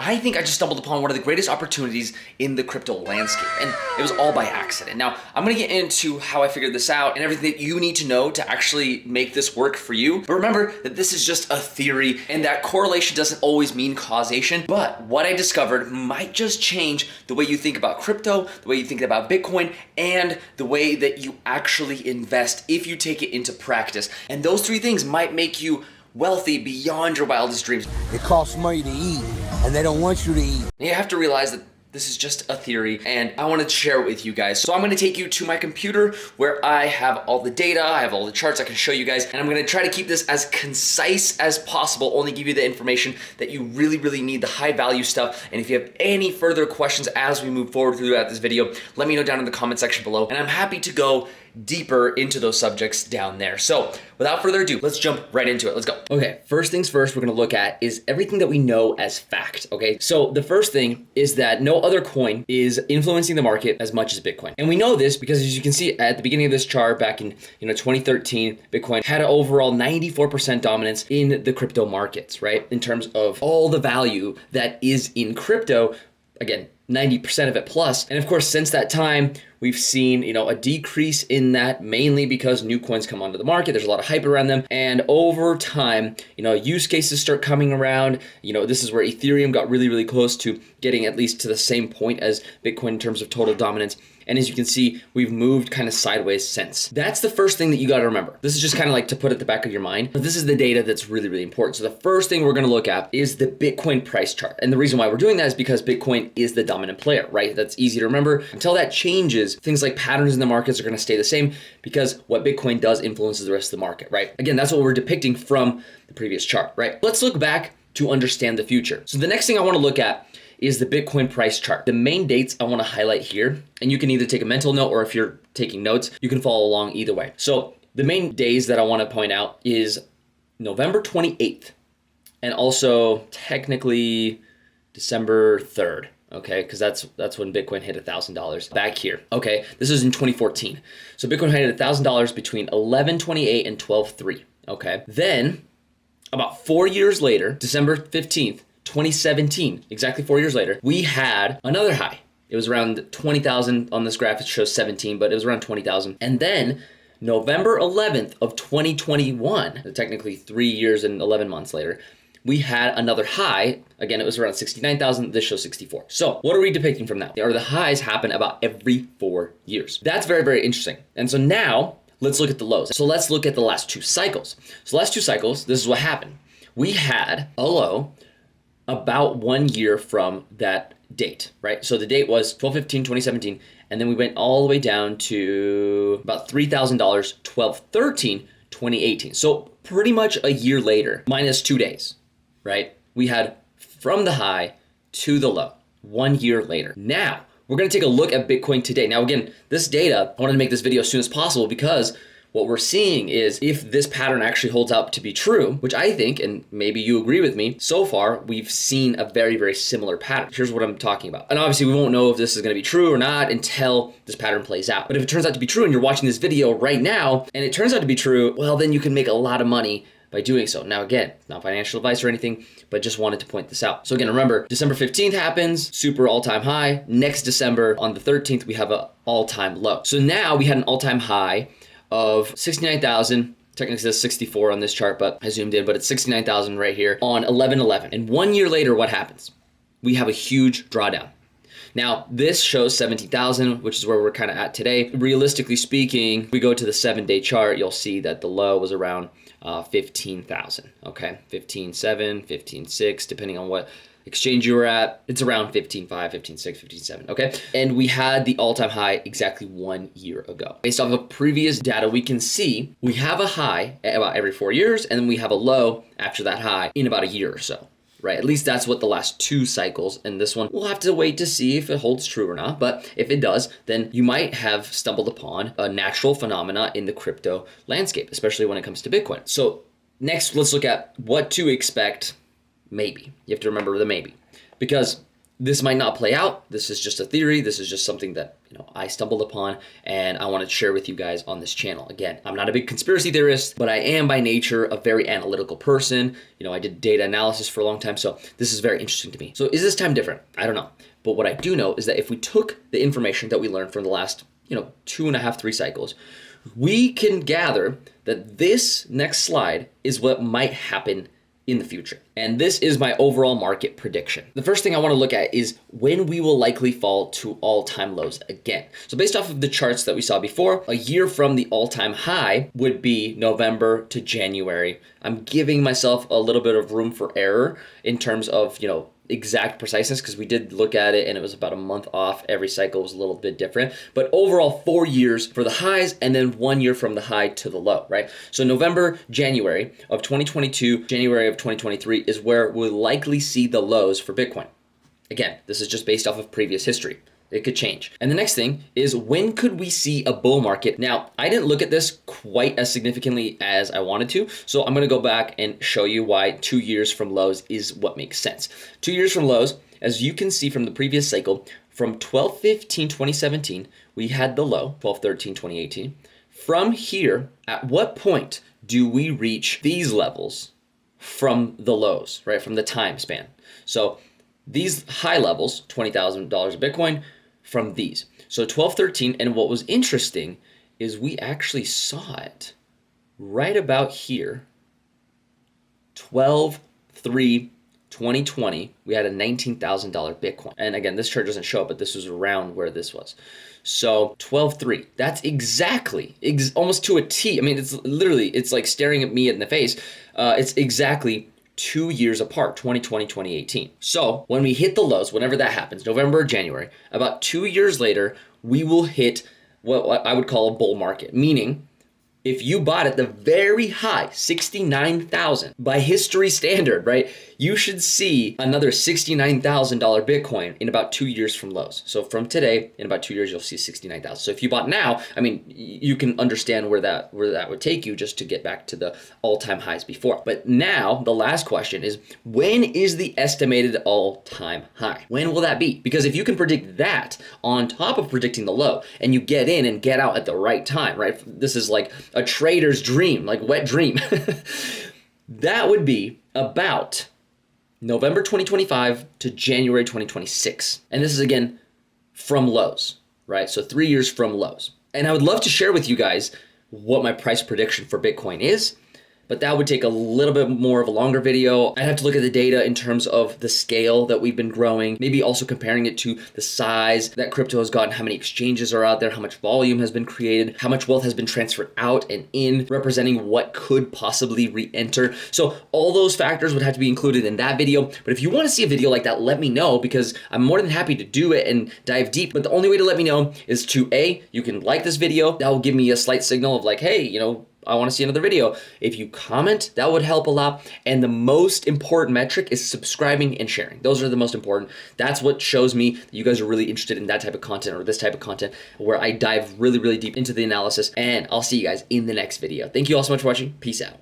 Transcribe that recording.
I think I just stumbled upon one of the greatest opportunities in the crypto landscape, and it was all by accident. Now, I'm gonna get into how I figured this out and everything that you need to know to actually make this work for you. But remember that this is just a theory and that correlation doesn't always mean causation, but what I discovered might just change the way you think about crypto, the way you think about Bitcoin, and the way that you actually invest if you take it into practice. And those three things might make you wealthy beyond your wildest dreams. It costs money to eat, and they don't want you to eat. You have to realize that this is just a theory, and I want to share it with you guys. So I'm going to take you to my computer where I have all the data, I have all the charts I can show you guys, and I'm going to try to keep this as concise as possible, only give you the information that you really need, the high value stuff. And if you have any further questions as we move forward throughout this video, let me know down in the comment section below, and I'm happy to go deeper into those subjects down there. So without further ado, let's jump right into it. Let's go. Okay, first things first we're gonna look at is everything that we know as fact, okay? So the first thing is that no other coin is influencing the market as much as Bitcoin. And we know this because as you can see at the beginning of this chart back in 2013, Bitcoin had an overall 94% dominance in the crypto markets, right? In terms of all the value that is in crypto, again, 90% of it plus. And of course, since that time, we've seen, a decrease in that mainly because new coins come onto the market. There's a lot of hype around them. And over time, use cases start coming around. This is where Ethereum got really close to getting at least to the same point as Bitcoin in terms of total dominance. And as you can see, we've moved kind of sideways since. That's the first thing that you got to remember. This is just kind of like to put at the back of your mind. But this is the data that's really important. So the first thing we're going to look at is the Bitcoin price chart. And the reason why we're doing that is because Bitcoin is the dominant player, right? That's easy to remember. Until that changes, things like patterns in the markets are going to stay the same because what Bitcoin does influences the rest of the market, right? Again, that's what we're depicting from the previous chart, right? Let's look back to understand the future. So the next thing I want to look at is the Bitcoin price chart. The main dates I want to highlight here, and you can either take a mental note or if you're taking notes, you can follow along either way. So the main days that I want to point out is November 28th and also technically December 3rd. Okay, because that's when Bitcoin hit $1,000 back here. Okay, this is in 2014. So Bitcoin hit $1,000 between 11/28 and 12/3. Okay, then about 4 years later, December 15th, 2017, exactly 4 years later, we had another high. It was around 20,000 on this graph. It shows 17, but it was around 20,000. And then November 11th of 2021, technically 3 years and 11 months later, we had another high. Again, it was around 69,000. This shows 64. So what are we depicting from that? The highs happen about every 4 years. That's very interesting. And so now let's look at the lows. So let's look at the last two cycles. So last two cycles, this is what happened. We had a low about 1 year from that date, right? So the date was 12/15/2017, and then we went all the way down to about $3,000, 12/13/2018. So pretty much a year later, minus 2 days, right? We had from the high to the low, 1 year later. Now, we're gonna take a look at Bitcoin today. Now again, this data, I wanted to make this video as soon as possible because what we're seeing is if this pattern actually holds up to be true, which I think, and maybe you agree with me, so far we've seen a very similar pattern. Here's what I'm talking about. And obviously we won't know if this is gonna be true or not until this pattern plays out. But if it turns out to be true and you're watching this video right now and it turns out to be true, well, then you can make a lot of money by doing so. Now again, not financial advice or anything, but just wanted to point this out. So again, remember, December 15th happens, super all-time high. Next December on the 13th, we have an all-time low. So now we had an all-time high of 69,000, technically says 64 on this chart, but I zoomed in, but it's 69,000 right here on 11/11. And 1 year later, what happens? We have a huge drawdown. Now, this shows 17,000, which is where we're kind of at today. Realistically speaking, if we go to the 7-day chart, you'll see that the low was around 15,000, okay? 15.7, 15.6, depending on what exchange you were at. It's around 15.5, 15.6, 15.7, okay? And we had the all-time high exactly 1 year ago. Based off of previous data, we can see we have a high about every 4 years, and then we have a low after that high in about a year or so. Right, at least that's what the last two cycles, and this one, we'll have to wait to see if it holds true or not. But if it does, then you might have stumbled upon a natural phenomena in the crypto landscape, especially when it comes to Bitcoin. So next, let's look at what to expect maybe. You have to remember the maybe. Because this might not play out. This is just a theory. This is just something that, I stumbled upon and I want to share with you guys on this channel. Again, I'm not a big conspiracy theorist, but I am by nature a very analytical person. I did data analysis for a long time, so this is very interesting to me. So is this time different? I don't know. But what I do know is that if we took the information that we learned from the last, 2.5, 3 cycles, we can gather that this next slide is what might happen in the future. And this is my overall market prediction. The first thing I want to look at is when we will likely fall to all-time lows again. So based off of the charts that we saw before, a year from the all-time high would be November to January. I'm giving myself a little bit of room for error in terms of, exact preciseness, because we did look at it and it was about a month off. Every cycle was a little bit different, but overall 4 years for the highs and then 1 year from the high to the low, right? So November, January of 2022, January of 2023 is where we'll likely see the lows for Bitcoin. Again, this is just based off of previous history. It could change. And the next thing is, when could we see a bull market? Now, I didn't look at this quite as significantly as I wanted to, so I'm gonna go back and show you why 2 years from lows is what makes sense. 2 years from lows, as you can see from the previous cycle, from 12/15/2017, we had the low, 12/13/2018. From here, at what point do we reach these levels from the lows, right? From the time span. So these high levels, $20,000 of Bitcoin, from these. So 12/13, and what was interesting is we actually saw it right about here. 12/3/2020, we had a $19,000 Bitcoin. And again, this chart doesn't show it, but this was around where this was. So 12/3, that's exactly, almost to a T. I mean, it's like staring at me in the face. It's exactly 2 years apart, 2020, 2018. So when we hit the lows, whenever that happens, November or January, about 2 years later, we will hit what I would call a bull market, meaning if you bought at the very high, 69,000, by history standard, right, you should see another $69,000 Bitcoin in about 2 years from lows. So from today, in about 2 years, you'll see 69,000. So if you bought now, I mean, you can understand where that would take you just to get back to the all-time highs before. But now the last question is, when is the estimated all-time high? When will that be? Because if you can predict that on top of predicting the low, and you get in and get out at the right time, right? This is like a trader's dream, like wet dream. That would be about November 2025 to January 2026. And this is again from lows, right? So 3 years from lows. And I would love to share with you guys what my price prediction for Bitcoin is, but that would take a little bit more of a longer video. I'd have to look at the data in terms of the scale that we've been growing, maybe also comparing it to the size that crypto has gotten, how many exchanges are out there, how much volume has been created, how much wealth has been transferred out and in, representing what could possibly re-enter. So all those factors would have to be included in that video. But if you want to see a video like that, let me know, because I'm more than happy to do it and dive deep. But the only way to let me know is to you can like this video. That will give me a slight signal of like, hey, I want to see another video. If you comment, that would help a lot. And the most important metric is subscribing and sharing. Those are the most important. That's what shows me that you guys are really interested in that type of content, or this type of content where I dive really, really deep into the analysis. And I'll see you guys in the next video. Thank you all so much for watching. Peace out.